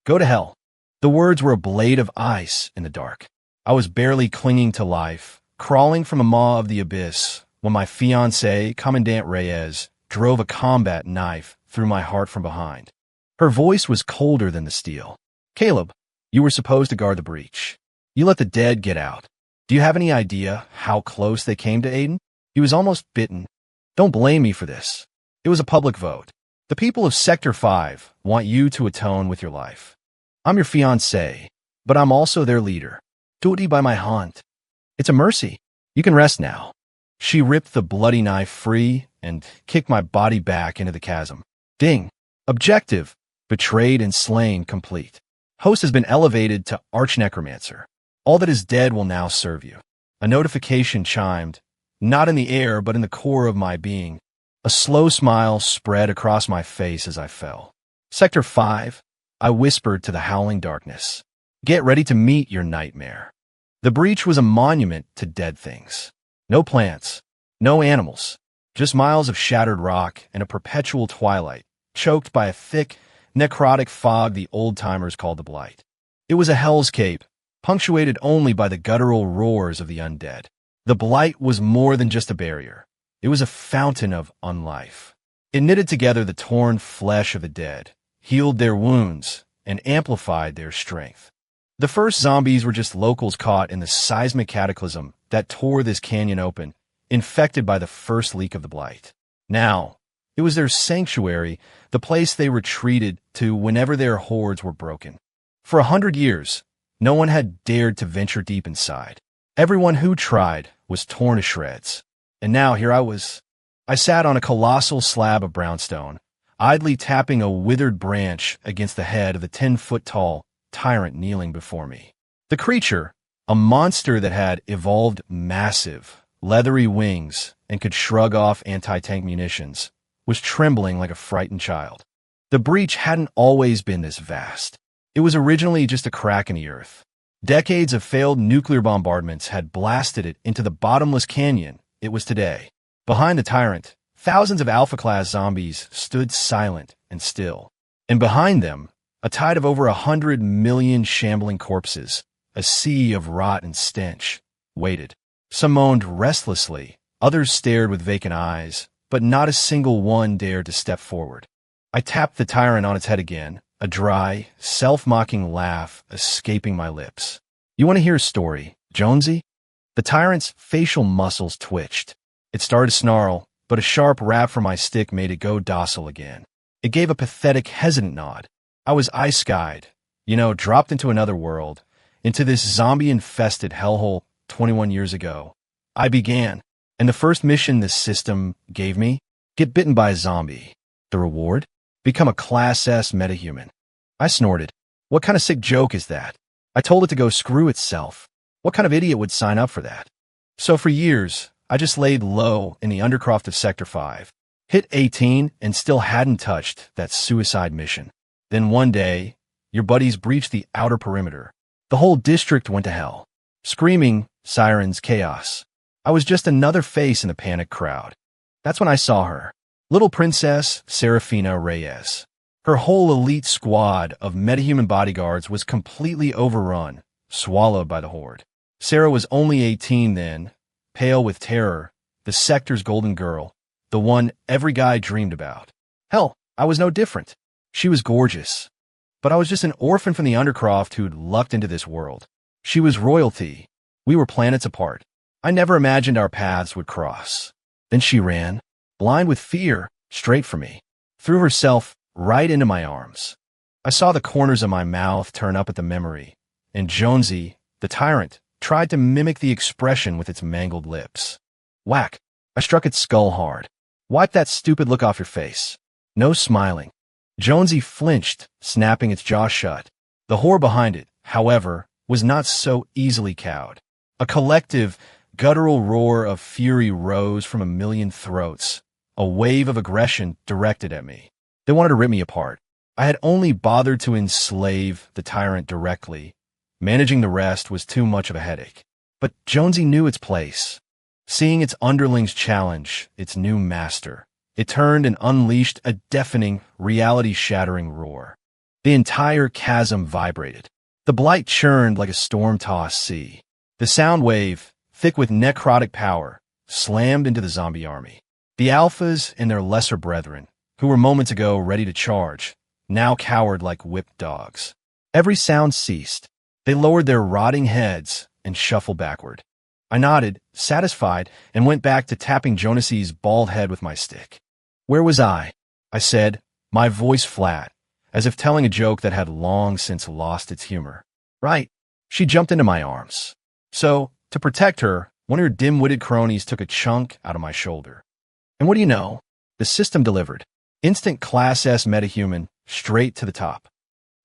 Go to hell. The words were a blade of ice in the dark. I was barely clinging to life, crawling from a maw of the abyss, when my fiancée, Commandant Reyes, drove a combat knife through my heart from behind. Her voice was colder than the steel. Caleb, you were supposed to guard the breach. You let the dead get out. Do you have any idea how close they came to Aiden? He was almost bitten. Don't blame me for this. It was a public vote. The people of Sector 5 want you to atone with your life. I'm your fiancé, but I'm also their leader. Duty by my haunt. It's a mercy. You can rest now. She ripped the bloody knife free and kicked my body back into the chasm. Ding. Objective. Betrayed and slain complete. Host has been elevated to Necromancer. All that is dead will now serve you. A notification chimed, not in the air but in the core of my being. A slow smile spread across my face as I fell. Sector 5, I whispered to the howling darkness. Get ready to meet your nightmare. The breach was a monument to dead things. No plants, no animals, just miles of shattered rock and a perpetual twilight, choked by a thick, necrotic fog the old-timers called the Blight. It was a hellscape, punctuated only by the guttural roars of the undead. The Blight was more than just a barrier. It was a fountain of unlife. It knitted together the torn flesh of the dead, healed their wounds, and amplified their strength. The first zombies were just locals caught in the seismic cataclysm that tore this canyon open, infected by the first leak of the Blight. Now, it was their sanctuary, the place they retreated to whenever their hordes were broken. For 100 years, no one had dared to venture deep inside. Everyone who tried was torn to shreds. And now here I sat on a colossal slab of brownstone, idly tapping a withered branch against the head of the 10-foot-tall tyrant kneeling before me. The creature, a monster that had evolved massive, leathery wings and could shrug off anti-tank munitions, was trembling like a frightened child. The breach hadn't always been this vast. It was originally just a crack in the earth. Decades of failed nuclear bombardments had blasted it into the bottomless canyon it was today. Behind the tyrant, thousands of Alpha-class zombies stood silent and still. And behind them, a tide of over 100 million shambling corpses, a sea of rot and stench, waited. Some moaned restlessly, others stared with vacant eyes, but not a single one dared to step forward. I tapped the tyrant on its head again, a dry, self-mocking laugh escaping my lips. You want to hear a story, Jonesy? The tyrant's facial muscles twitched. It started to snarl, but a sharp rap from my stick made it go docile again. It gave a pathetic, hesitant nod. I was ice-skied, dropped into another world, into this zombie-infested hellhole 21 years ago. I began, and the first mission this system gave me, get bitten by a zombie. The reward? Become a Class S metahuman. I snorted. What kind of sick joke is that? I told it to go screw itself. What kind of idiot would sign up for that? So for years, I just laid low in the undercroft of Sector 5, hit 18 and still hadn't touched that suicide mission. Then one day, your buddies breached the outer perimeter. The whole district went to hell. Screaming, sirens, chaos. I was just another face in the panicked crowd. That's when I saw her. Little Princess Serafina Reyes. Her whole elite squad of metahuman bodyguards was completely overrun, swallowed by the horde. Sarah was only 18 then, pale with terror, the sector's golden girl, the one every guy dreamed about. Hell, I was no different. She was gorgeous. But I was just an orphan from the undercroft who'd lucked into this world. She was royalty. We were planets apart. I never imagined our paths would cross. Then she ran, blind with fear, straight for me, threw herself right into my arms. I saw the corners of my mouth turn up at the memory, and Jonesy, the tyrant, tried to mimic the expression with its mangled lips. Whack! I struck its skull hard. Wipe that stupid look off your face. No smiling. Jonesy flinched, snapping its jaw shut. The whore behind it, however, was not so easily cowed. A collective, guttural roar of fury rose from a million throats, a wave of aggression directed at me. They wanted to rip me apart. I had only bothered to enslave the tyrant directly. Managing the rest was too much of a headache. But Jonesy knew its place. Seeing its underlings challenge its new master, it turned and unleashed a deafening, reality-shattering roar. The entire chasm vibrated. The blight churned like a storm-tossed sea. The sound wave, thick with necrotic power, slammed into the zombie army. The alphas and their lesser brethren, who were moments ago ready to charge, now cowered like whipped dogs. Every sound ceased. They lowered their rotting heads and shuffled backward. I nodded, satisfied, and went back to tapping Jonas's bald head with my stick. "Where was I?" I said, my voice flat, as if telling a joke that had long since lost its humor. "Right." She jumped into my arms. So, to protect her, one of her dim-witted cronies took a chunk out of my shoulder. And what do you know? The system delivered. Instant Class S metahuman, straight to the top.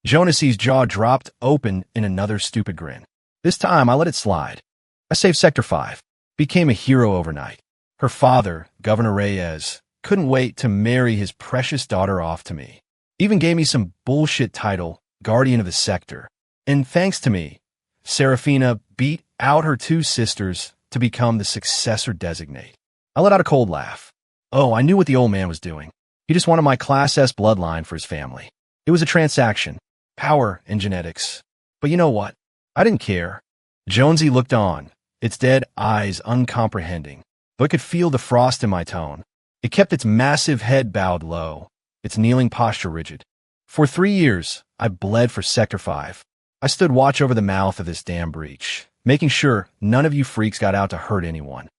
Jonas's jaw dropped open in another stupid grin. This time, I let it slide. I saved Sector 5. Became a hero overnight. Her father, Governor Reyes, couldn't wait to marry his precious daughter off to me. Even gave me some bullshit title, Guardian of the Sector. And thanks to me, Serafina beat out her two sisters to become the successor designate. I let out a cold laugh. Oh, I knew what the old man was doing. He just wanted my Class S bloodline for his family. It was a transaction. Power and genetics. But you know what? I didn't care. Jonesy looked on, its dead eyes uncomprehending, though I could feel the frost in my tone. It kept its massive head bowed low, its kneeling posture rigid. For 3 years, I bled for Sector 5. I stood watch over the mouth of this damn breach, making sure none of you freaks got out to hurt anyone.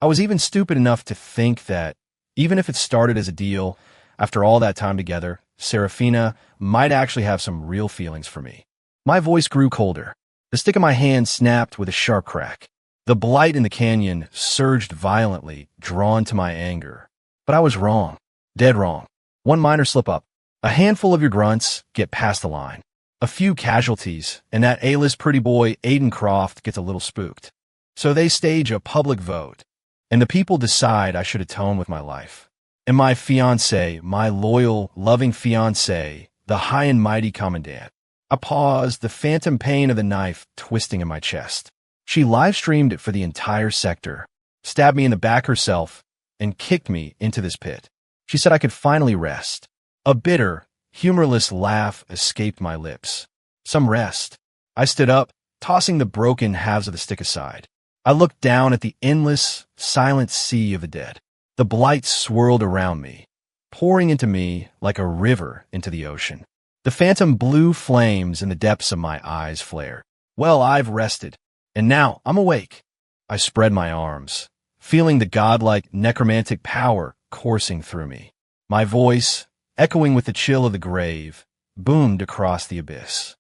I was even stupid enough to think that, even if it started as a deal, after all that time together, Serafina might actually have some real feelings for me. My voice grew colder. The stick in my hand snapped with a sharp crack. The blight in the canyon surged violently, drawn to my anger. But I was wrong. Dead wrong. One minor slip-up. A handful of your grunts get past the line. A few casualties, and that A-list pretty boy Aiden Croft gets a little spooked. So they stage a public vote, and the people decide I should atone with my life. And my fiancé, my loyal, loving fiancé, the high and mighty commandant. I paused, the phantom pain of the knife twisting in my chest. She live-streamed it for the entire sector, stabbed me in the back herself, and kicked me into this pit. She said I could finally rest. A bitter, humorless laugh escaped my lips. Some rest. I stood up, tossing the broken halves of the stick aside. I looked down at the endless, silent sea of the dead. The blight swirled around me, pouring into me like a river into the ocean. The phantom blue flames in the depths of my eyes flared. Well, I've rested, and now I'm awake. I spread my arms, feeling the godlike necromantic power coursing through me. My voice, echoing with the chill of the grave, boomed across the abyss.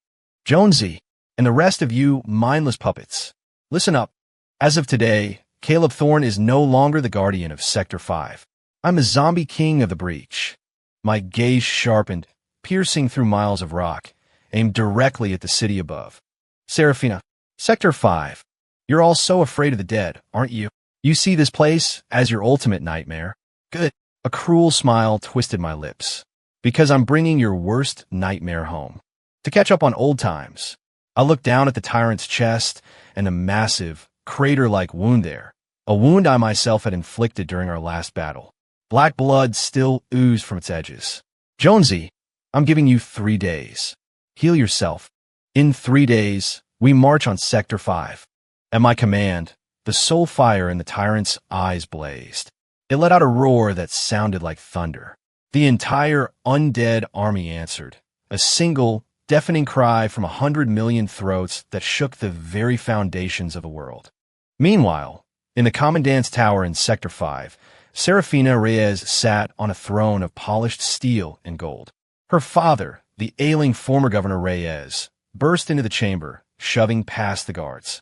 Jonesy, and the rest of you mindless puppets, listen up. As of today, Caleb Thorne is no longer the guardian of Sector 5. I'm a zombie king of the breach. My gaze sharpened, piercing through miles of rock, aimed directly at the city above. Serafina, Sector 5. You're all so afraid of the dead, aren't you? You see this place as your ultimate nightmare. Good. A cruel smile twisted my lips. Because I'm bringing your worst nightmare home. To catch up on old times, I looked down at the tyrant's chest and a massive, crater-like wound there. A wound I myself had inflicted during our last battle. Black blood still oozed from its edges. Jonesy, I'm giving you 3 days. Heal yourself. In 3 days, we march on Sector 5. At my command, the soul fire in the tyrant's eyes blazed. It let out a roar that sounded like thunder. The entire undead army answered, a single, deafening cry from 100 million throats that shook the very foundations of the world. Meanwhile, in the Commandant's Tower in Sector 5, Serafina Reyes sat on a throne of polished steel and gold. Her father, the ailing former Governor Reyes, burst into the chamber, shoving past the guards.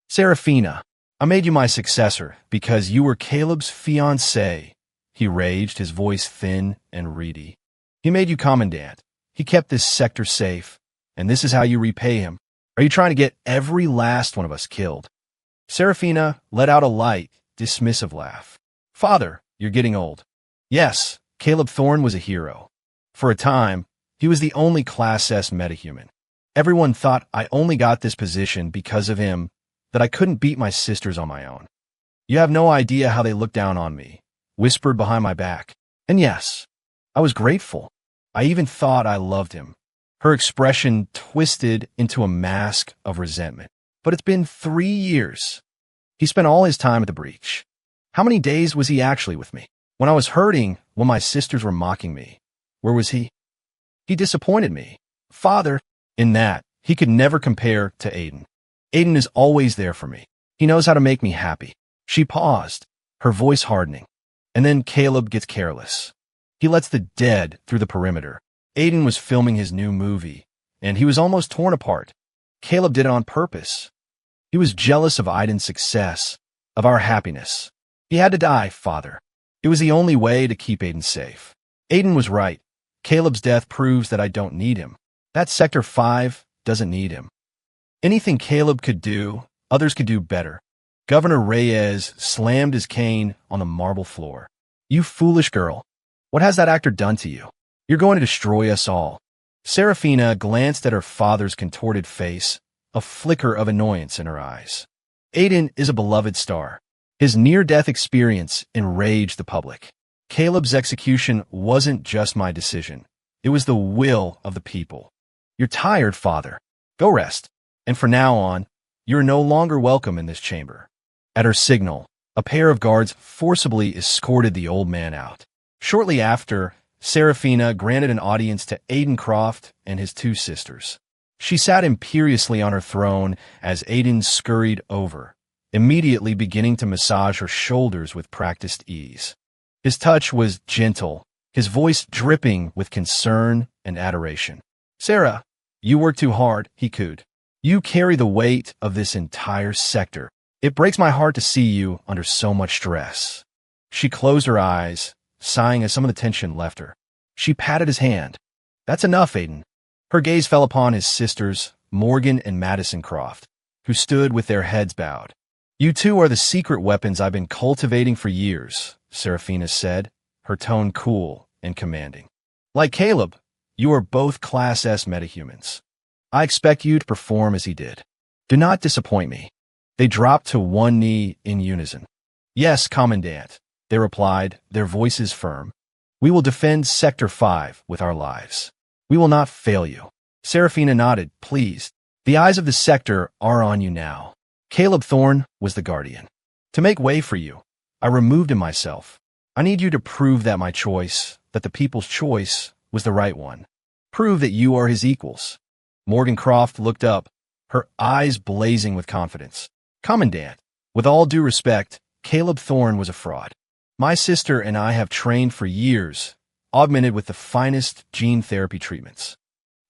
Serafina, I made you my successor because you were Caleb's fiancée, he raged, his voice thin and reedy. He made you commandant. He kept this sector safe, and this is how you repay him. Are you trying to get every last one of us killed? Serafina let out a light, dismissive laugh. Father, you're getting old. Yes, Caleb Thorne was a hero. For a time, he was the only Class S metahuman. Everyone thought I only got this position because of him, that I couldn't beat my sisters on my own. You have no idea how they looked down on me, whispered behind my back. And yes, I was grateful. I even thought I loved him. Her expression twisted into a mask of resentment. But it's been 3 years. He spent all his time at the breach. How many days was he actually with me? When I was hurting, when my sisters were mocking me, where was he? He disappointed me. Father, in that, he could never compare to Aiden. Aiden is always there for me. He knows how to make me happy. She paused, her voice hardening. And then Caleb gets careless. He lets the dead through the perimeter. Aiden was filming his new movie, and he was almost torn apart. Caleb did it on purpose. He was jealous of Aiden's success, of our happiness. He had to die, Father. It was the only way to keep Aiden safe. Aiden was right. Caleb's death proves that I don't need him. That Sector 5 doesn't need him. Anything Caleb could do, others could do better. Governor Reyes slammed his cane on the marble floor. You foolish girl. What has that actor done to you? You're going to destroy us all. Serafina glanced at her father's contorted face, a flicker of annoyance in her eyes. Aiden is a beloved star. His near-death experience enraged the public. Caleb's execution wasn't just my decision. It was the will of the people. You're tired, Father. Go rest. And from now on, you're no longer welcome in this chamber. At her signal, a pair of guards forcibly escorted the old man out. Shortly after, Serafina granted an audience to Aiden Croft and his 2 sisters. She sat imperiously on her throne as Aiden scurried over, immediately beginning to massage her shoulders with practiced ease. His touch was gentle, his voice dripping with concern and adoration. Sarah, you work too hard, he cooed. You carry the weight of this entire sector. It breaks my heart to see you under so much stress. She closed her eyes, sighing as some of the tension left her. She patted his hand. That's enough, Aiden. Her gaze fell upon his sisters, Morgan and Madison Croft, who stood with their heads bowed. You two are the secret weapons I've been cultivating for years, Serafina said, her tone cool and commanding. Like Caleb, you are both Class S metahumans. I expect you to perform as he did. Do not disappoint me. They dropped to one knee in unison. Yes, Commandant, they replied, their voices firm. We will defend Sector 5 with our lives. We will not fail you. Serafina nodded, pleased. The eyes of the sector are on you now. Caleb Thorne was the guardian. To make way for you, I removed him myself. I need you to prove that my choice, that the people's choice, was the right one. Prove that you are his equals. Morgan Croft looked up, her eyes blazing with confidence. Commandant, with all due respect, Caleb Thorne was a fraud. My sister and I have trained for years, augmented with the finest gene therapy treatments.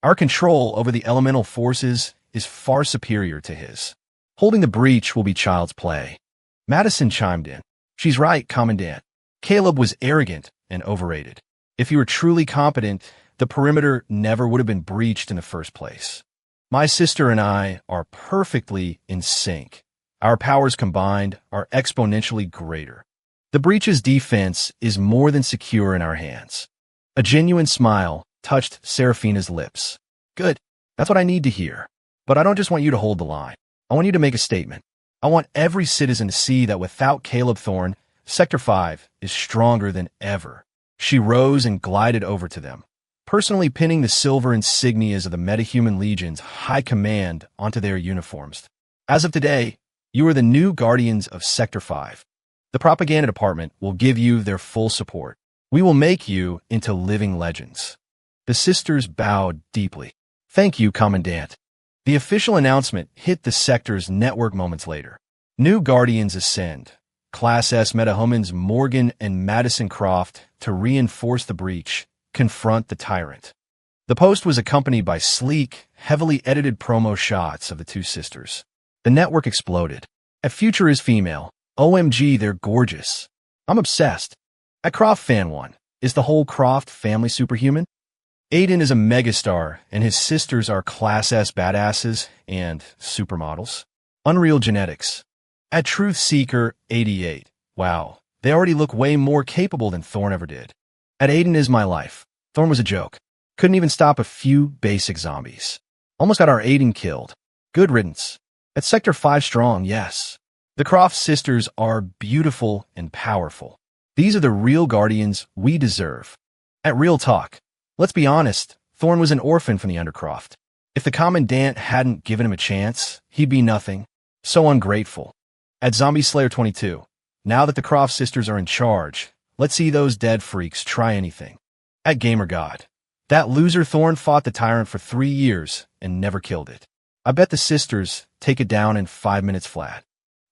Our control over the elemental forces is far superior to his. Holding the breach will be child's play. Madison chimed in. She's right, Commandant. Caleb was arrogant and overrated. If he were truly competent, the perimeter never would have been breached in the first place. My sister and I are perfectly in sync. Our powers combined are exponentially greater. The breach's defense is more than secure in our hands. A genuine smile touched Serafina's lips. Good. That's what I need to hear. But I don't just want you to hold the line. I want you to make a statement. I want every citizen to see that without Caleb Thorne, Sector 5 is stronger than ever. She rose and glided over to them, personally pinning the silver insignias of the Metahuman Legion's high command onto their uniforms. As of today, you are the new guardians of Sector 5. The propaganda department will give you their full support. We will make you into living legends. The sisters bowed deeply. Thank you, Commandant. The official announcement hit the sector's network moments later. New guardians ascend. Class S metahumans Morgan and Madison Croft to reinforce the breach, confront the tyrant. The post was accompanied by sleek, heavily edited promo shots of the 2 sisters. The network exploded. At Future is female. OMG, they're gorgeous. I'm obsessed. At Croft Fan 1, is the whole Croft family superhuman? Aiden is a megastar, and his sisters are Class S badasses and supermodels. Unreal genetics. At Truth Seeker 88, wow, they already look way more capable than Thorne ever did. At Aiden is my life. Thorne was a joke. Couldn't even stop a few basic zombies. Almost got our Aiden killed. Good riddance. At Sector 5 strong, yes. The Croft sisters are beautiful and powerful. These are the real guardians we deserve. At Real Talk, let's be honest, Thorn was an orphan from the Undercroft. If the Commandant hadn't given him a chance, he'd be nothing. So ungrateful. At Zombie Slayer 22, now that the Croft sisters are in charge, let's see those dead freaks try anything. At Gamer God, that loser Thorn fought the tyrant for 3 years and never killed it. I bet the sisters take it down in 5 minutes flat.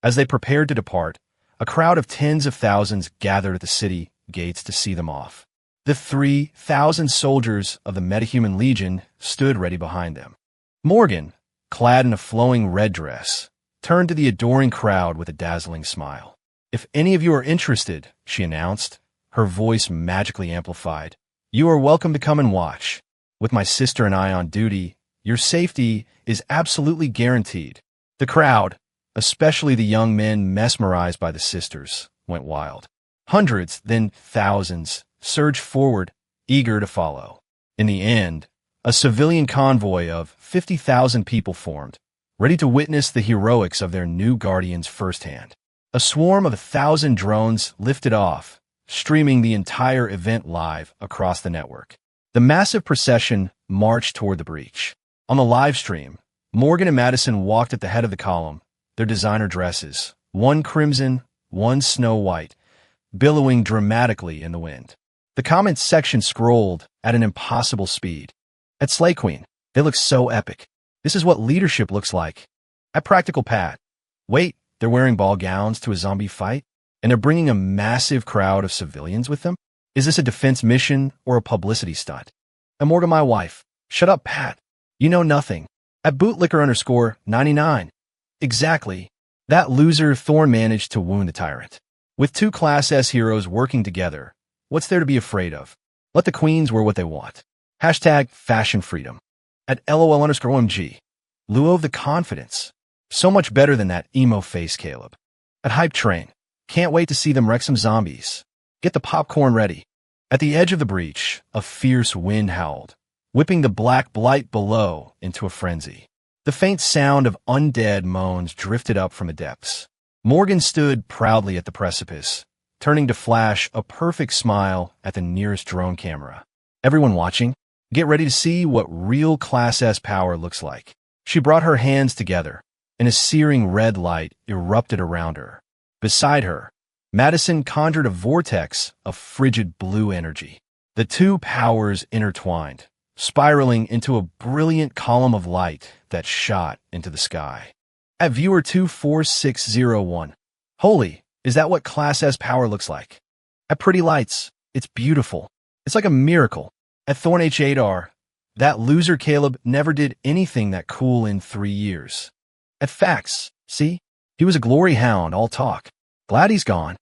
As they prepared to depart, a crowd of tens of thousands gathered at the city gates to see them off. The 3,000 soldiers of the Metahuman Legion stood ready behind them. Morgan, clad in a flowing red dress, turned to the adoring crowd with a dazzling smile. "If any of you are interested," she announced, her voice magically amplified, "you are welcome to come and watch. With my sister and I on duty, your safety is absolutely guaranteed." The crowd, especially the young men mesmerized by the sisters, went wild. Hundreds, then thousands, surged forward, eager to follow. In the end, a civilian convoy of 50,000 people formed, ready to witness the heroics of their new guardians firsthand. A swarm of 1,000 drones lifted off, streaming the entire event live across the network. The massive procession marched toward the breach. On the live stream, Morgan and Madison walked at the head of the column, their designer dresses, one crimson, one snow white, billowing dramatically in the wind. The comments section scrolled at an impossible speed. At Slay Queen, they look so epic. This is what leadership looks like. At Practical Pat, wait, they're wearing ball gowns to a zombie fight? And they're bringing a massive crowd of civilians with them? Is this a defense mission or a publicity stunt? And Morgan, my wife, shut up, Pat. You know nothing. At Bootlicker_99. Exactly. That loser Thorn managed to wound the tyrant. With 2 Class S heroes working together, what's there to be afraid of? Let the queens wear what they want. #Fashion Freedom. At LOL_OMG. Luo of the Confidence. So much better than that emo face Caleb. At Hype Train. Can't wait to see them wreck some zombies. Get the popcorn ready. At the edge of the breach, a fierce wind howled, whipping the black blight below into a frenzy. The faint sound of undead moans drifted up from the depths. Morgan stood proudly at the precipice, turning to flash a perfect smile at the nearest drone camera. "Everyone watching, get ready to see what real Class S power looks like." She brought her hands together, and a searing red light erupted around her. Beside her, Madison conjured a vortex of frigid blue energy. The 2 powers intertwined, spiraling into a brilliant column of light that shot into the sky. At Viewer 24601, holy, is that what Class S power looks like? At Pretty Lights, it's beautiful. It's like a miracle. At Thorn H8R, that loser Caleb never did anything that cool in 3 years. At Facts, see, he was a glory hound, all talk. Glad he's gone.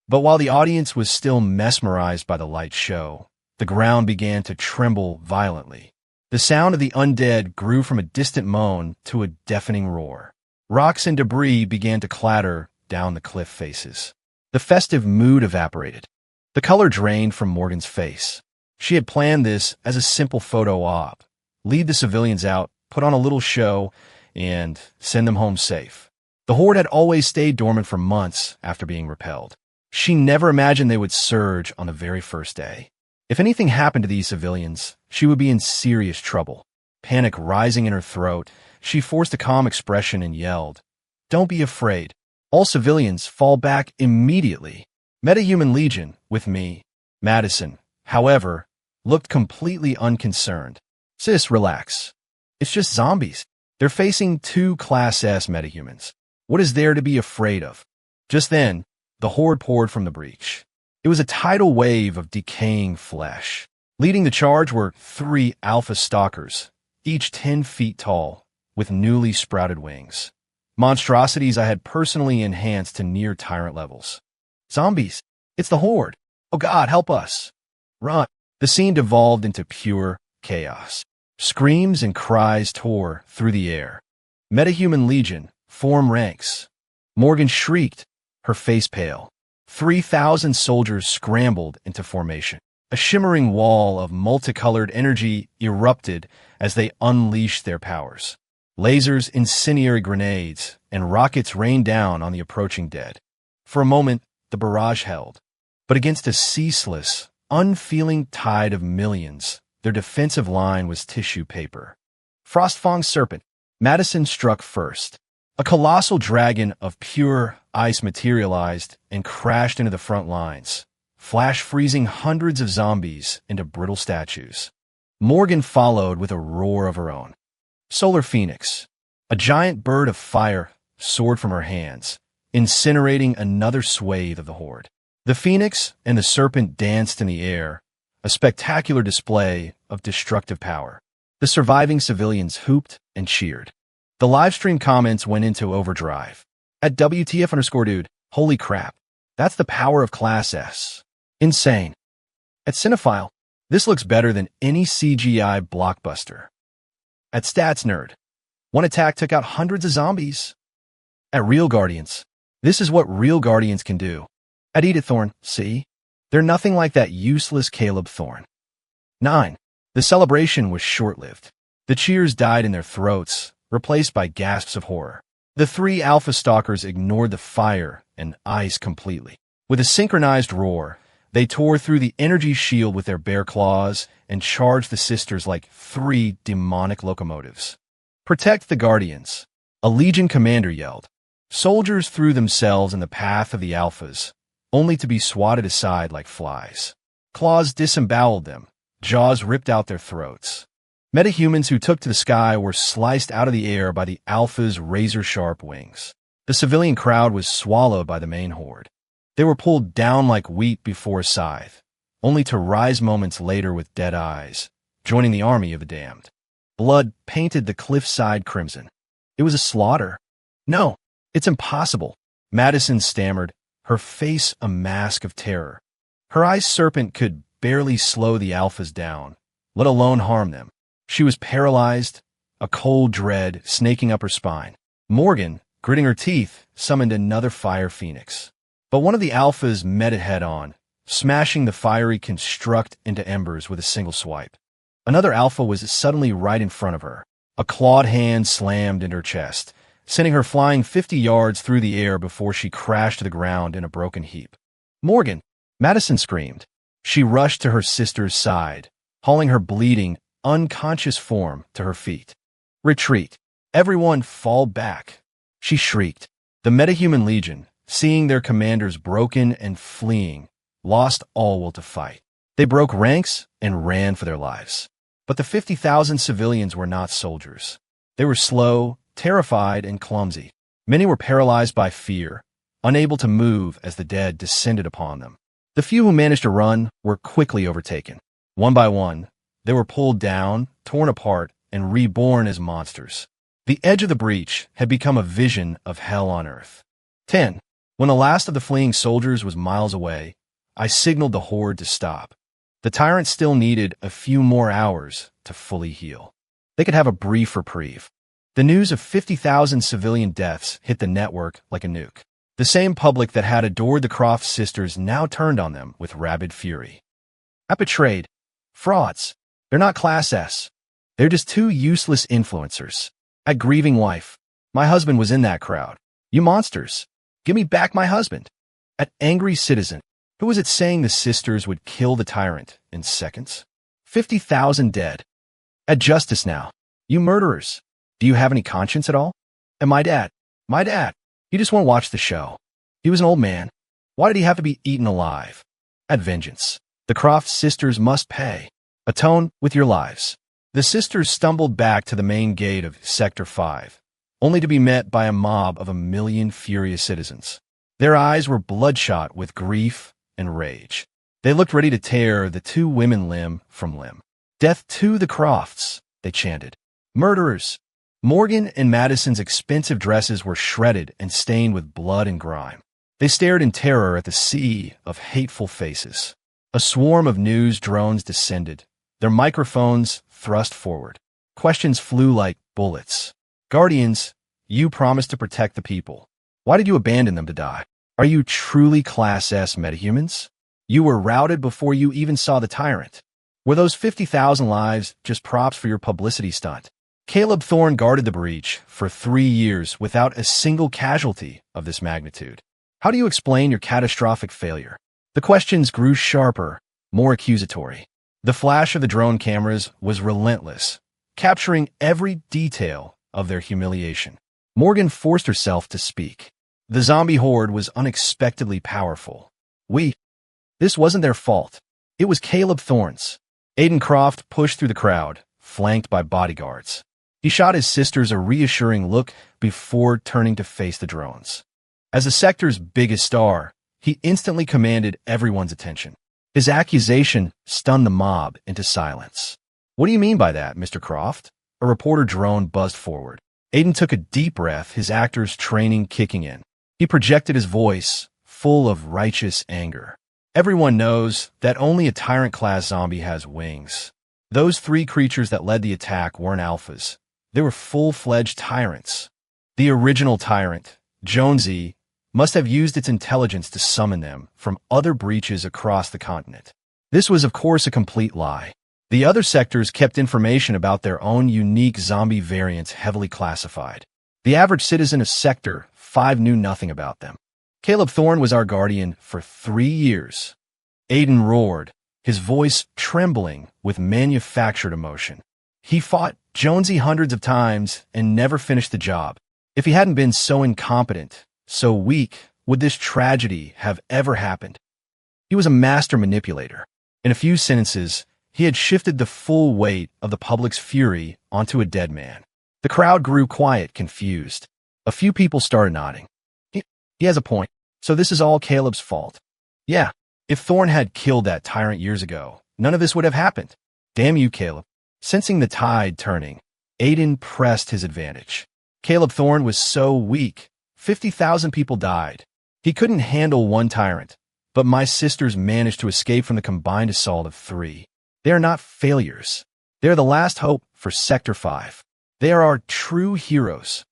But while the audience was still mesmerized by the light show, the ground began to tremble violently. The sound of the undead grew from a distant moan to a deafening roar. Rocks and debris began to clatter down the cliff faces. The festive mood evaporated. The color drained from Morgan's face. She had planned this as a simple photo op. Lead the civilians out, put on a little show, and send them home safe. The horde had always stayed dormant for months after being repelled. She never imagined they would surge on the very first day. If anything happened to these civilians, she would be in serious trouble. Panic rising in her throat, she forced a calm expression and yelled, "Don't be afraid. All civilians fall back immediately." Metahuman Legion, with me, Madison, however, looked completely unconcerned. "Sis, relax. It's just zombies. They're facing 2 Class S metahumans. What is there to be afraid of?" Just then, the horde poured from the breach. It was a tidal wave of decaying flesh. Leading the charge were 3 alpha stalkers, each 10 feet tall, with newly sprouted wings. Monstrosities I had personally enhanced to near tyrant levels. "Zombies! It's the horde! Oh God, help us! Run!" The scene devolved into pure chaos. Screams and cries tore through the air. Metahuman Legion, form ranks. Morgan shrieked, her face pale. 3,000 soldiers scrambled into formation. A shimmering wall of multicolored energy erupted as they unleashed their powers. Lasers, incendiary grenades, and rockets rained down on the approaching dead. For a moment, the barrage held. But against a ceaseless, unfeeling tide of millions, their defensive line was tissue paper. Frostfang's serpent. Madison struck first. A colossal dragon of pure ice materialized and crashed into the front lines, flash freezing hundreds of zombies into brittle statues. Morgan followed with a roar of her own. Solar Phoenix. A giant bird of fire soared from her hands, incinerating another swathe of the horde. The phoenix and the serpent danced in the air, a spectacular display of destructive power. The surviving civilians hooped and cheered. The livestream comments went into overdrive. At WTF_dude, holy crap. That's the power of Class S. Insane. At Cinephile, this looks better than any CGI blockbuster. At Stats Nerd, one attack took out hundreds of zombies. At Real Guardians, this is what real Guardians can do. At Edith Thorne, see? They're nothing like that useless Caleb Thorne. 9. The celebration was short-lived. The cheers died in their throats, replaced by gasps of horror. The three Alpha Stalkers ignored the fire and ice completely. With a synchronized roar, they tore through the energy shield with their bare claws and charged the sisters like three demonic locomotives. Protect the Guardians, a Legion commander yelled. Soldiers threw themselves in the path of the Alphas, only to be swatted aside like flies. Claws disemboweled them, jaws ripped out their throats. Metahumans who took to the sky were sliced out of the air by the Alpha's razor-sharp wings. The civilian crowd was swallowed by the main horde. They were pulled down like wheat before a scythe, only to rise moments later with dead eyes, joining the army of the damned. Blood painted the cliffside crimson. It was a slaughter. No, it's impossible, Madison stammered, her face a mask of terror. Her ice serpent could barely slow the Alphas down, let alone harm them. She was paralyzed, a cold dread snaking up her spine. Morgan, gritting her teeth, summoned another fire phoenix. But one of the Alphas met it head-on, smashing the fiery construct into embers with a single swipe. Another Alpha was suddenly right in front of her. A clawed hand slammed into her chest, sending her flying 50 yards through the air before she crashed to the ground in a broken heap. Morgan! Madison screamed. She rushed to her sister's side, hauling her bleeding, unconscious form to her feet. Retreat. Everyone fall back. She shrieked. The Metahuman Legion, seeing their commanders broken and fleeing, lost all will to fight. They broke ranks and ran for their lives. But the 50,000 civilians were not soldiers. They were slow, terrified, and clumsy. Many were paralyzed by fear, unable to move as the dead descended upon them. The few who managed to run were quickly overtaken. One by one, they were pulled down, torn apart, and reborn as monsters. The edge of the breach had become a vision of hell on earth. 10. When the last of the fleeing soldiers was miles away, I signaled the horde to stop. The tyrant still needed a few more hours to fully heal. They could have a brief reprieve. The news of 50,000 civilian deaths hit the network like a nuke. The same public that had adored the Croft sisters now turned on them with rabid fury. I betrayed. Frauds. They're not Class S. They're just two useless influencers. At Grieving Wife. My husband was in that crowd. You monsters. Give me back my husband. At Angry Citizen. Who was it saying the sisters would kill the tyrant in seconds? 50,000 dead. At Justice Now. You murderers. Do you have any conscience at all? And my dad. He just won't watch the show. He was an old man. Why did he have to be eaten alive? At Vengeance. The Croft sisters must pay. Atone with your lives. The sisters stumbled back to the main gate of Sector 5, only to be met by a mob of 1 million furious citizens. Their eyes were bloodshot with grief and rage. They looked ready to tear the two women limb from limb. Death to the Crofts, they chanted. Murderers! Morgan and Madison's expensive dresses were shredded and stained with blood and grime. They stared in terror at the sea of hateful faces. A swarm of news drones descended, their microphones thrust forward. Questions flew like bullets. Guardians, you promised to protect the people. Why did you abandon them to die? Are you truly Class S metahumans? You were routed before you even saw the tyrant. Were those 50,000 lives just props for your publicity stunt? Caleb Thorne guarded the breach for 3 years without a single casualty of this magnitude. How do you explain your catastrophic failure? The questions grew sharper, more accusatory. The flash of the drone cameras was relentless, capturing every detail of their humiliation. Morgan forced herself to speak. The zombie horde was unexpectedly powerful. This wasn't their fault. It was Caleb Thorne's. Aiden Croft pushed through the crowd, flanked by bodyguards. He shot his sisters a reassuring look before turning to face the drones. As the sector's biggest star, he instantly commanded everyone's attention. His accusation stunned the mob into silence. "What do you mean by that, Mr. Croft?" A reporter drone buzzed forward. Aiden took a deep breath, his actor's training kicking in. He projected his voice, full of righteous anger. "Everyone knows that only a tyrant-class zombie has wings. Those three creatures that led the attack weren't alphas. They were full-fledged tyrants. The original tyrant, Jonesy, must have used its intelligence to summon them from other breaches across the continent. This was, of course, a complete lie. The other sectors kept information about their own unique zombie variants heavily classified. The average citizen of Sector 5 knew nothing about them. Caleb Thorne was our guardian for 3 years." Aiden roared, his voice trembling with manufactured emotion. "He fought Jonesy hundreds of times and never finished the job. If he hadn't been so incompetent, so weak, would this tragedy have ever happened? He was a master manipulator. In a few sentences, he had shifted the full weight of the public's fury onto a dead man." The crowd grew quiet, confused. A few people started nodding. He has a point. So this is all Caleb's fault. Yeah, if Thorne had killed that tyrant years ago, none of this would have happened. Damn you, Caleb. Sensing the tide turning, Aiden pressed his advantage. Caleb Thorne was so weak. 50,000 people died. He couldn't handle one tyrant, but my sisters managed to escape from the combined assault of 3. They are not failures. They are the last hope for Sector 5. They are our true heroes.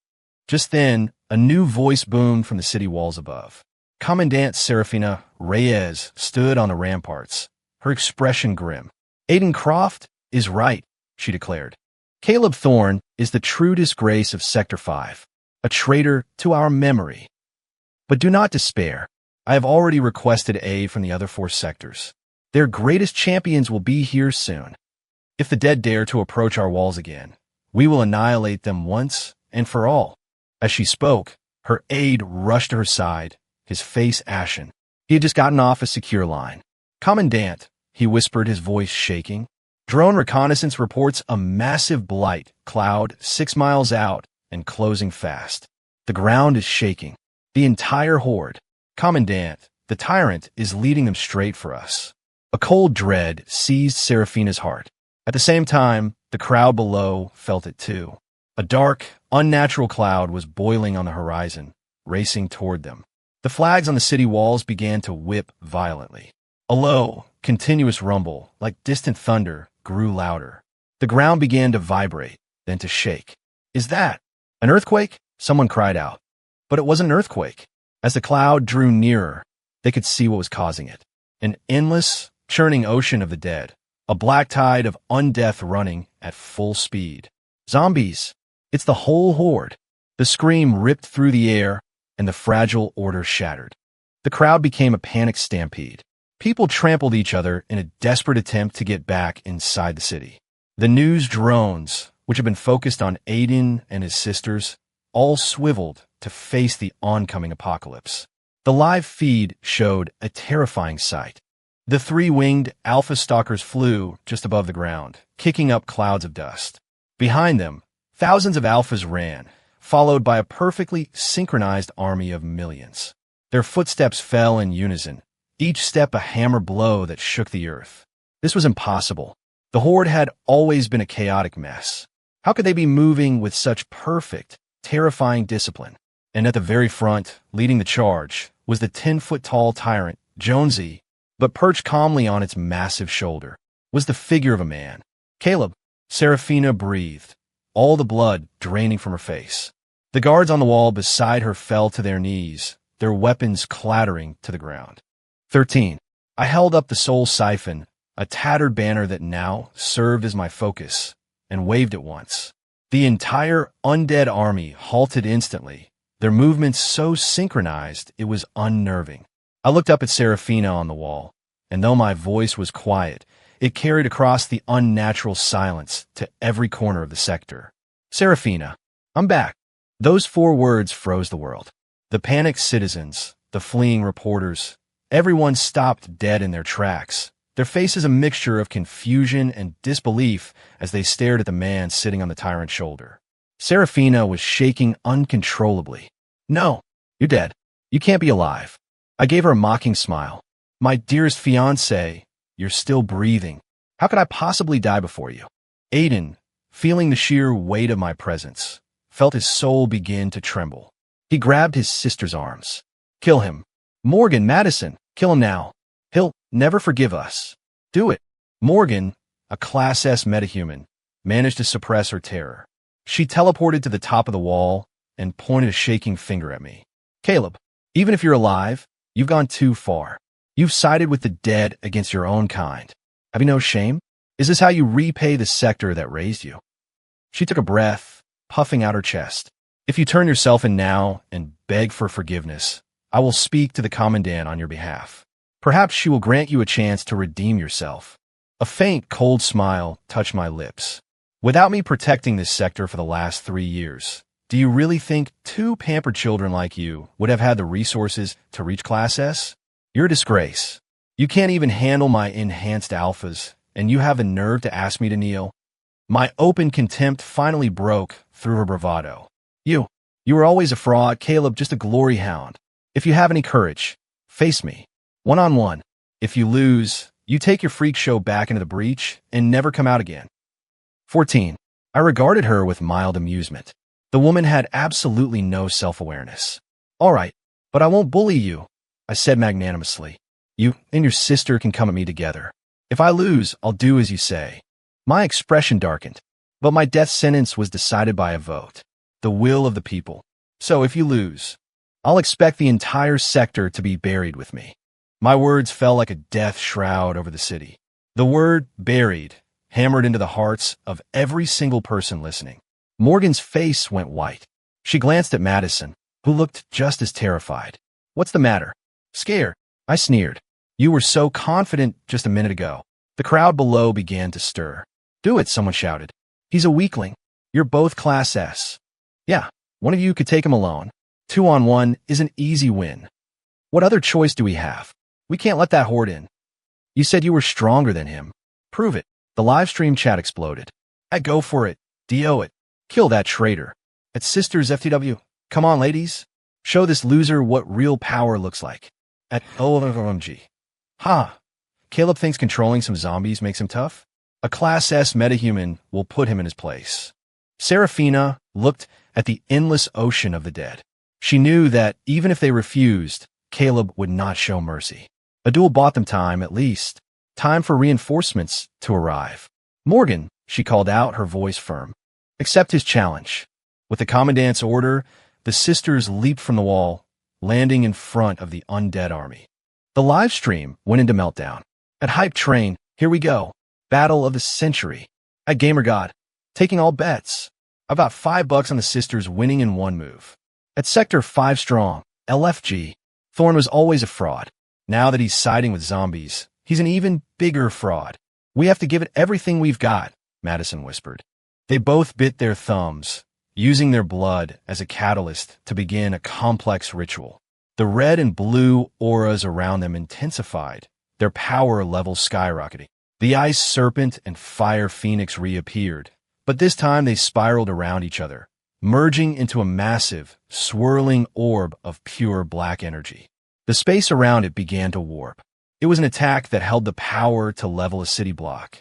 Just then, a new voice boomed from the city walls above. Commandant Serafina Reyes stood on the ramparts, her expression grim. "Aiden Croft is right," she declared. "Caleb Thorne is the true disgrace of Sector 5, a traitor to our memory. But do not despair. I have already requested aid from the other 4 sectors. Their greatest champions will be here soon. If the dead dare to approach our walls again, we will annihilate them once and for all." As she spoke, her aide rushed to her side, his face ashen. He had just gotten off a secure line. "Commandant," he whispered, his voice shaking. "Drone reconnaissance reports a massive blight cloud 6 miles out and closing fast. The ground is shaking. The entire horde. Commandant, the tyrant is leading them straight for us." A cold dread seized Serafina's heart. At the same time, the crowd below felt it too. A dark, unnatural cloud was boiling on the horizon, racing toward them. The flags on the city walls began to whip violently. A low, continuous rumble, like distant thunder, grew louder. The ground began to vibrate, then to shake. "Is that an earthquake?" someone cried out. But it wasn't an earthquake. As the cloud drew nearer, they could see what was causing it. An endless, churning ocean of the dead. A black tide of undeath running at full speed. "Zombies! It's the whole horde." The scream ripped through the air, and the fragile order shattered. The crowd became a panicked stampede. People trampled each other in a desperate attempt to get back inside the city. The news drones, which had been focused on Aiden and his sisters, all swiveled to face the oncoming apocalypse. The live feed showed a terrifying sight. The 3-winged alpha stalkers flew just above the ground, kicking up clouds of dust. Behind them, thousands of alphas ran, followed by a perfectly synchronized army of millions. Their footsteps fell in unison, each step a hammer blow that shook the earth. This was impossible. The horde had always been a chaotic mess. How could they be moving with such perfect, terrifying discipline? And at the very front, leading the charge, was the 10-foot-tall tyrant, Jonesy, but perched calmly on its massive shoulder was the figure of a man. "Caleb," Serafina breathed, all the blood draining from her face. The guards on the wall beside her fell to their knees, their weapons clattering to the ground. 13. I held up the soul siphon, a tattered banner that now served as my focus, and waved it once. The entire undead army halted instantly, their movements so synchronized it was unnerving. I looked up at Serafina on the wall, and though my voice was quiet, It carried across the unnatural silence to every corner of the sector. Serafina, I'm back. Those 4 words froze the world. The panicked citizens, the fleeing reporters, everyone stopped dead in their tracks, their faces a mixture of confusion and disbelief as they stared at the man sitting on the tyrant's shoulder. Serafina was shaking uncontrollably. No, you're dead. You can't be alive. I gave her a mocking smile. My dearest fiancé, you're still breathing. How could I possibly die before you? Aiden, feeling the sheer weight of my presence, felt his soul begin to tremble. He grabbed his sister's arms. Kill him. Morgan, Madison, kill him now. He'll never forgive us. Do it. Morgan, a Class S metahuman, managed to suppress her terror. She teleported to the top of the wall and pointed a shaking finger at me. Caleb, even if you're alive, you've gone too far. You've sided with the dead against your own kind. Have you no shame? Is this how you repay the sector that raised you? She took a breath, puffing out her chest. If you turn yourself in now and beg for forgiveness, I will speak to the Commandant on your behalf. Perhaps she will grant you a chance to redeem yourself. A faint, cold smile touched my lips. Without me protecting this sector for the last 3 years, do you really think 2 pampered children like you would have had the resources to reach Class S? You're a disgrace. You can't even handle my enhanced alphas, and you have the nerve to ask me to kneel? My open contempt finally broke through her bravado. You were always a fraud, Caleb, just a glory hound. If you have any courage, face me. One-on-one. If you lose, you take your freak show back into the breach and never come out again. 14. I regarded her with mild amusement. The woman had absolutely no self-awareness. All right, but I won't bully you, I said magnanimously. You and your sister can come at me together. If I lose, I'll do as you say. My expression darkened, but my death sentence was decided by a vote, the will of the people. So if you lose, I'll expect the entire sector to be buried with me. My words fell like a death shroud over the city. The word buried hammered into the hearts of every single person listening. Morgan's face went white. She glanced at Madison, who looked just as terrified. What's the matter? Scared, I sneered. You were so confident just a minute ago. The crowd below began to stir. Do it, someone shouted. He's a weakling. You're both Class S. Yeah, one of you could take him alone. 2-on-1 is an easy win. What other choice do we have? We can't let that horde in. You said you were stronger than him. Prove it. The live stream chat exploded. Go for it. DO it. Kill that traitor. At Sisters FTW. Come on, ladies. Show this loser what real power looks like. At OMG. Ha! Caleb thinks controlling some zombies makes him tough? A Class S metahuman will put him in his place. Serafina looked at the endless ocean of the dead. She knew that even if they refused, Caleb would not show mercy. A duel bought them time, at least. Time for reinforcements to arrive. Morgan, she called out, her voice firm. Accept his challenge. With the Commandant's order, the sisters leaped from the wall, landing in front of the undead army. The live stream went into meltdown. At Hype Train, here we go. Battle of the century. At GamerGod, taking all bets. About $5 on the sisters winning in one move. At Sector 5 Strong, LFG, Thorn was always a fraud. Now that he's siding with zombies, he's an even bigger fraud. We have to give it everything we've got, Madison whispered. They both bit their thumbs, using their blood as a catalyst to begin a complex ritual. The red and blue auras around them intensified, their power levels skyrocketing. The ice serpent and fire phoenix reappeared, but this time they spiraled around each other, merging into a massive, swirling orb of pure black energy. The space around it began to warp. It was an attack that held the power to level a city block.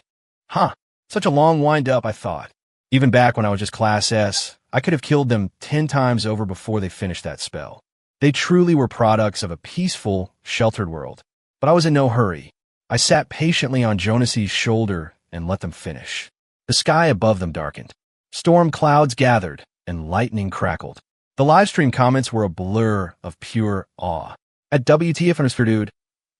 Such a long wind-up, I thought. Even back when I was just Class S, I could have killed them 10 times over before they finished that spell. They truly were products of a peaceful, sheltered world. But I was in no hurry. I sat patiently on Jonas's shoulder and let them finish. The sky above them darkened. Storm clouds gathered, and lightning crackled. The livestream comments were a blur of pure awe. At WTF dude,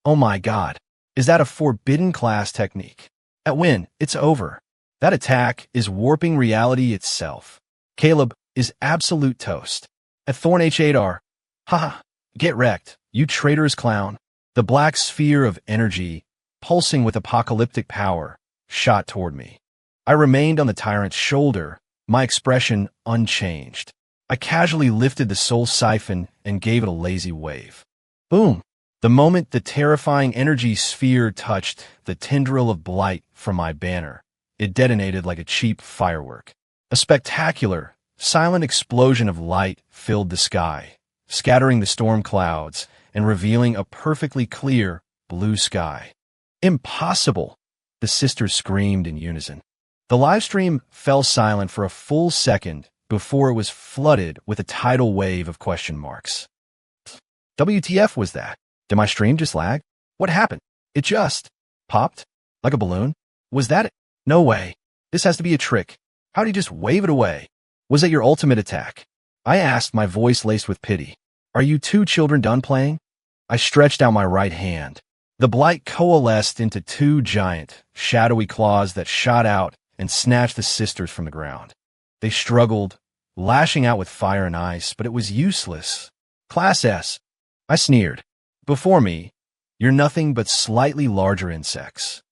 oh my god, is that a forbidden class technique? At Win, it's over. That attack is warping reality itself. Caleb is absolute toast. At Thorn H8R, get wrecked, you traitorous clown. The black sphere of energy, pulsing with apocalyptic power, shot toward me. I remained on the tyrant's shoulder, my expression unchanged. I casually lifted the soul siphon and gave it a lazy wave. Boom! The moment the terrifying energy sphere touched the tendril of blight from my banner, it detonated like a cheap firework. A spectacular, silent explosion of light filled the sky, scattering the storm clouds and revealing a perfectly clear, blue sky. Impossible! The sisters screamed in unison. The livestream fell silent for a full second before it was flooded with a tidal wave of question marks. WTF was that? Did my stream just lag? What happened? It just popped? Like a balloon? Was that it? No way. This has to be a trick. How'd he just wave it away? Was that your ultimate attack? I asked, my voice laced with pity. Are you two children done playing? I stretched out my right hand. The blight coalesced into two giant, shadowy claws that shot out and snatched the sisters from the ground. They struggled, lashing out with fire and ice, but it was useless. Class S. I sneered. Before me, you're nothing but slightly larger insects.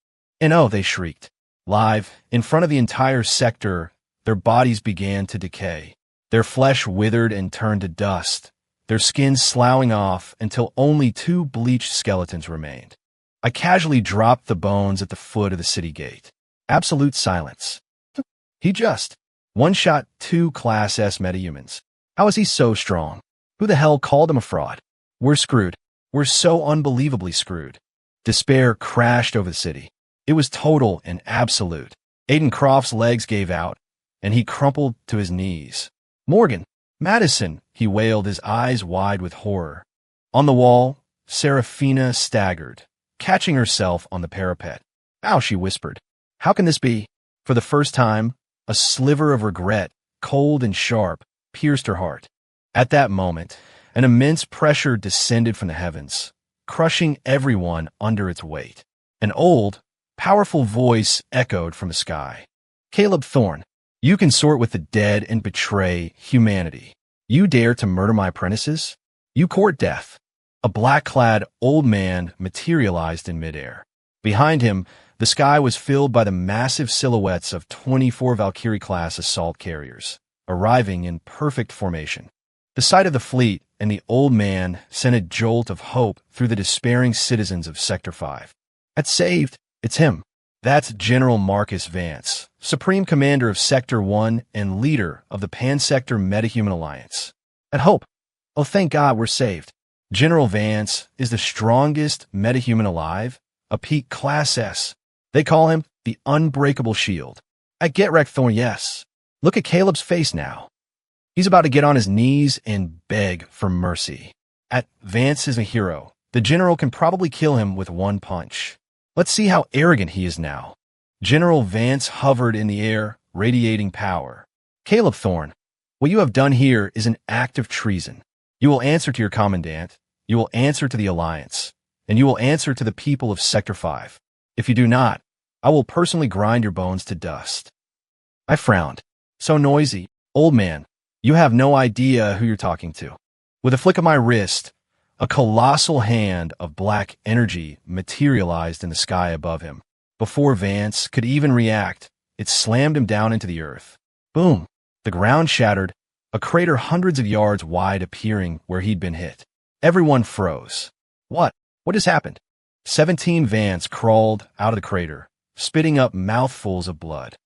And oh, they shrieked. Live, in front of the entire sector, their bodies began to decay. Their flesh withered and turned to dust, their skins sloughing off until only two bleached skeletons remained. I casually dropped the bones at the foot of the city gate. Absolute silence. He just one-shot two Class S metahumans. How is he so strong? Who the hell called him a fraud? We're screwed. We're so unbelievably screwed. Despair crashed over the city. It was total and absolute. Aiden Croft's legs gave out, and he crumpled to his knees. Morgan, Madison, he wailed, his eyes wide with horror. On the wall, Seraphina staggered, catching herself on the parapet. Ow, she whispered. How can this be? For the first time, a sliver of regret, cold and sharp, pierced her heart. At that moment, an immense pressure descended from the heavens, crushing everyone under its weight. An old, powerful voice echoed from the sky. Caleb Thorne, you consort with the dead and betray humanity. You dare to murder my apprentices? You court death. A black-clad old man materialized in midair. Behind him, the sky was filled by the massive silhouettes of 24 Valkyrie-class assault carriers, arriving in perfect formation. The sight of the fleet and the old man sent a jolt of hope through the despairing citizens of Sector 5. At saved, it's him. That's General Marcus Vance, Supreme Commander of Sector 1 and leader of the Pansector Metahuman Alliance. At hope. Oh, thank God we're saved. General Vance is the strongest metahuman alive, a peak Class S. They call him the Unbreakable Shield. At Get Wrecked Thorne, yes. Look at Caleb's face now. He's about to get on his knees and beg for mercy. At Vance is a hero. The general can probably kill him with one punch. Let's see how arrogant he is now. General Vance hovered in the air, radiating power. Caleb Thorne, what you have done here is an act of treason. You will answer to your commandant, you will answer to the Alliance, and you will answer to the people of Sector 5. If you do not, I will personally grind your bones to dust. I frowned. So noisy. Old man, you have no idea who you're talking to. With a flick of my wrist, a colossal hand of black energy materialized in the sky above him. Before Vance could even react, it slammed him down into the earth. Boom! The ground shattered, a crater hundreds of yards wide appearing where he'd been hit. Everyone froze. What? What has happened? 17 Vance crawled out of the crater, spitting up mouthfuls of blood.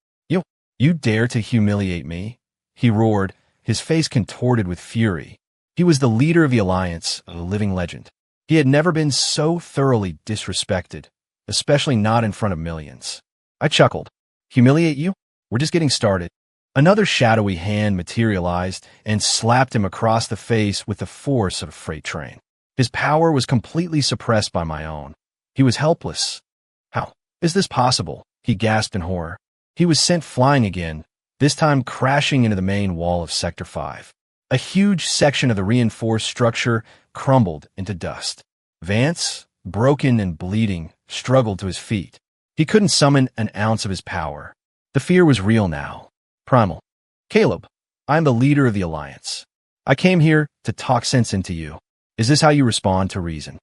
You dare to humiliate me? He roared, his face contorted with fury. He was the leader of the Alliance, a living legend. He had never been so thoroughly disrespected, especially not in front of millions. I chuckled. Humiliate you? We're just getting started. Another shadowy hand materialized and slapped him across the face with the force of a freight train. His power was completely suppressed by my own. He was helpless. How is this possible? He gasped in horror. He was sent flying again, this time crashing into the main wall of Sector 5. A huge section of the reinforced structure crumbled into dust. Vance, broken and bleeding, struggled to his feet. He couldn't summon an ounce of his power. The fear was real now. Primal. Caleb, I'm the leader of the Alliance. I came here to talk sense into you. Is this how you respond to reason?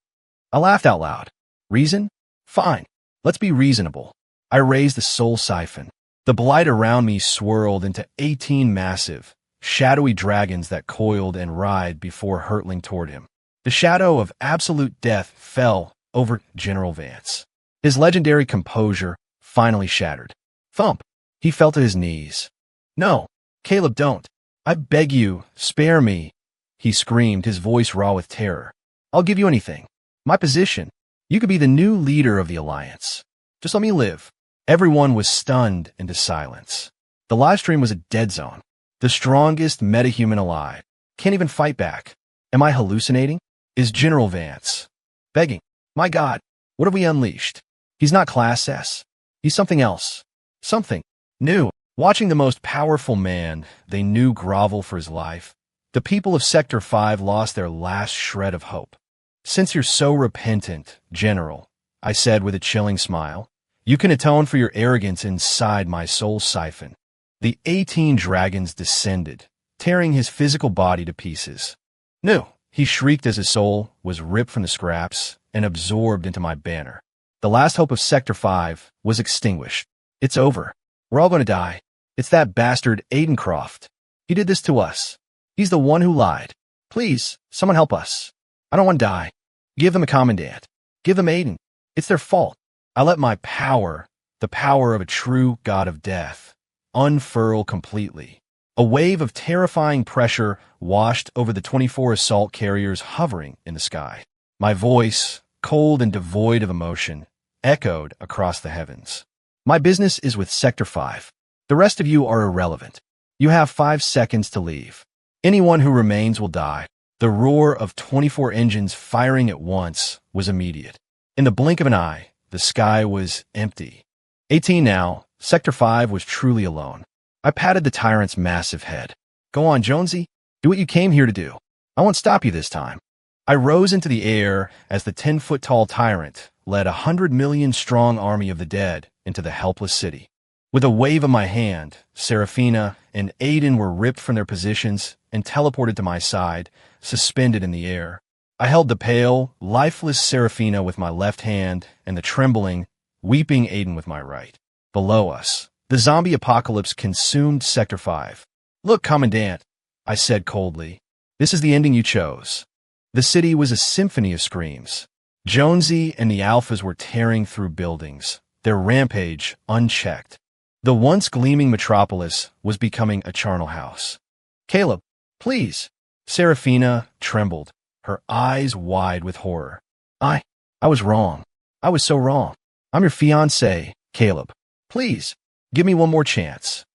I laughed out loud. Reason? Fine. Let's be reasonable. I raised the soul siphon. The blight around me swirled into 18 massive, shadowy dragons that coiled and writhed before hurtling toward him. The shadow of absolute death fell over General Vance. His legendary composure finally shattered. Thump! He fell to his knees. "No, Caleb, don't. I beg you, spare me," he screamed, his voice raw with terror. "I'll give you anything. My position. You could be the new leader of the Alliance. Just let me live." Everyone was stunned into silence. The livestream was a dead zone. The strongest metahuman alive. Can't even fight back. Am I hallucinating? Is General Vance begging? My God, what have we unleashed? He's not Class S. He's something else. Something new. Watching the most powerful man they knew grovel for his life, the people of Sector 5 lost their last shred of hope. "Since you're so repentant, General," I said with a chilling smile, "you can atone for your arrogance inside my soul siphon." The 18 dragons descended, tearing his physical body to pieces. "No!" he shrieked as his soul was ripped from the scraps and absorbed into my banner. The last hope of Sector 5 was extinguished. "It's over. We're all going to die. It's that bastard Aiden Croft. He did this to us. He's the one who lied. Please, someone help us. I don't want to die. Give them a commandant. Give them Aiden. It's their fault." I let my power, the power of a true god of death, unfurl completely. A wave of terrifying pressure washed over the 24 assault carriers hovering in the sky. My voice, cold and devoid of emotion, echoed across the heavens. "My business is with Sector 5. The rest of you are irrelevant. You have 5 seconds to leave. Anyone who remains will die." The roar of 24 engines firing at once was immediate. In the blink of an eye, the sky was empty. 18 now, Sector 5 was truly alone. I patted the tyrant's massive head. "Go on, Jonesy. Do what you came here to do. I won't stop you this time." I rose into the air as the 10-foot-tall tyrant led a 100 million-strong army of the dead into the helpless city. With a wave of my hand, Seraphina and Aiden were ripped from their positions and teleported to my side, suspended in the air. I held the pale, lifeless Seraphina with my left hand and the trembling, weeping Aiden with my right. Below us, the zombie apocalypse consumed Sector 5. "Look, Commandant," I said coldly, "this is the ending you chose." The city was a symphony of screams. Jonesy and the Alphas were tearing through buildings, their rampage unchecked. The once gleaming metropolis was becoming a charnel house. "Caleb, please." Seraphina trembled, her eyes wide with horror. I was wrong. I was so wrong. I'm your fiancé, Caleb. Please, give me one more chance."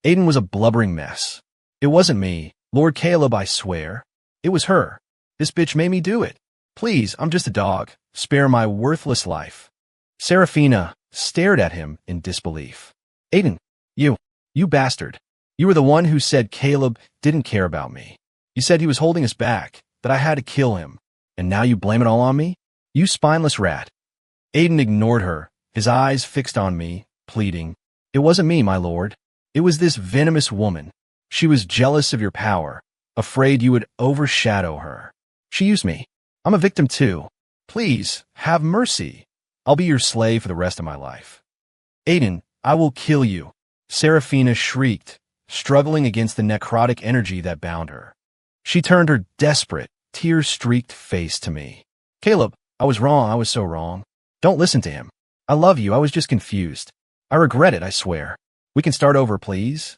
Aiden was a blubbering mess. "It wasn't me, Lord Caleb, I swear. It was her. This bitch made me do it. Please, I'm just a dog. Spare my worthless life." Seraphina stared at him in disbelief. "Aiden, you bastard. You were the one who said Caleb didn't care about me. You said he was holding us back, that I had to kill him. And now you blame it all on me? You spineless rat." Aiden ignored her, his eyes fixed on me, pleading, "It wasn't me, my lord. It was this venomous woman. She was jealous of your power, afraid you would overshadow her. She used me. I'm a victim too. Please, have mercy. I'll be your slave for the rest of my life." "Aiden, I will kill you," Seraphina shrieked, struggling against the necrotic energy that bound her. She turned her desperate, tear-streaked face to me. "Caleb, I was wrong. I was so wrong. Don't listen to him. I love you. I was just confused. I regret it, I swear. We can start over, please."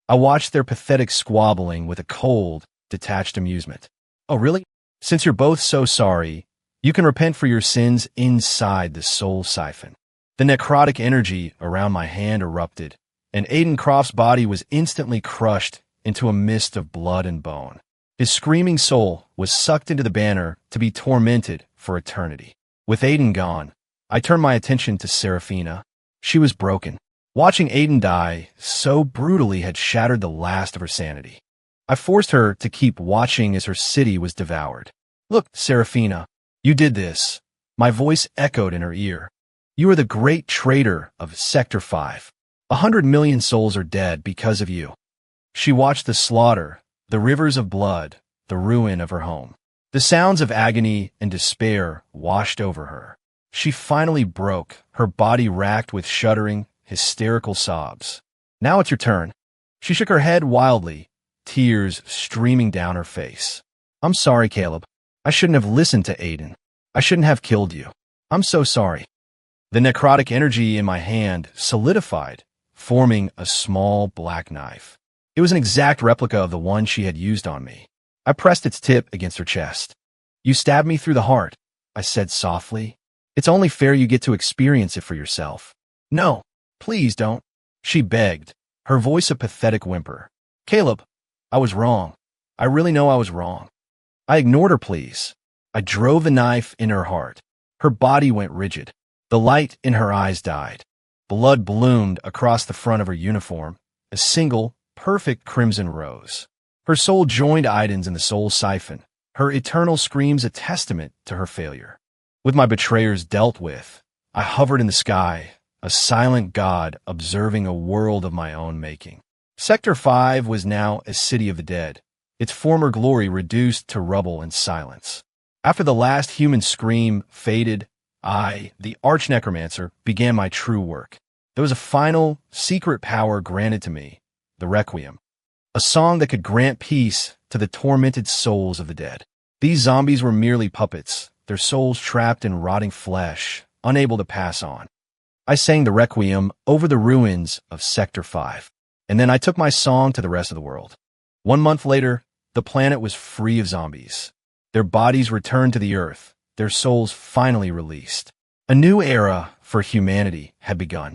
I watched their pathetic squabbling with a cold, detached amusement. "Oh, really? Since you're both so sorry, you can repent for your sins inside the soul siphon." The necrotic energy around my hand erupted, and Aiden Croft's body was instantly crushed into a mist of blood and bone. His screaming soul was sucked into the banner to be tormented for eternity. With Aiden gone, I turned my attention to Seraphina. She was broken. Watching Aiden die so brutally had shattered the last of her sanity. I forced her to keep watching as her city was devoured. "Look, Seraphina, you did this." My voice echoed in her ear. "You are the great traitor of Sector 5. 100 million souls are dead because of you." She watched the slaughter, the rivers of blood, the ruin of her home. The sounds of agony and despair washed over her. She finally broke, her body racked with shuddering, hysterical sobs. Now it's your turn. She shook her head wildly, tears streaming down her face. I'm sorry, Caleb. I shouldn't have listened to Aiden. I shouldn't have killed you. I'm so sorry. The necrotic energy in my hand solidified, forming a small black knife. It was an exact replica of the one she had used on me. I pressed its tip against her chest. You stabbed me through the heart, I said softly. It's only fair you get to experience it for yourself. No, please don't, she begged, her voice a pathetic whimper. Caleb, I was wrong. I really know I was wrong. I ignored her pleas. I drove the knife in her heart. Her body went rigid. The light in her eyes died. Blood bloomed across the front of her uniform, a single, perfect crimson rose. Her soul joined Aiden's in the soul siphon, her eternal screams a testament to her failure. With my betrayers dealt with, I hovered in the sky, a silent god observing a world of my own making. Sector 5 was now a city of the dead, its former glory reduced to rubble and silence. After the last human scream faded, I, the Necromancer, began my true work. There was a final, secret power granted to me, the Requiem, a song that could grant peace to the tormented souls of the dead. These zombies were merely puppets, their souls trapped in rotting flesh, unable to pass on. I sang the Requiem over the ruins of Sector 5, and then I took my song to the rest of the world. 1 month later, the planet was free of zombies. Their bodies returned to the earth, their souls finally released. A new era for humanity had begun.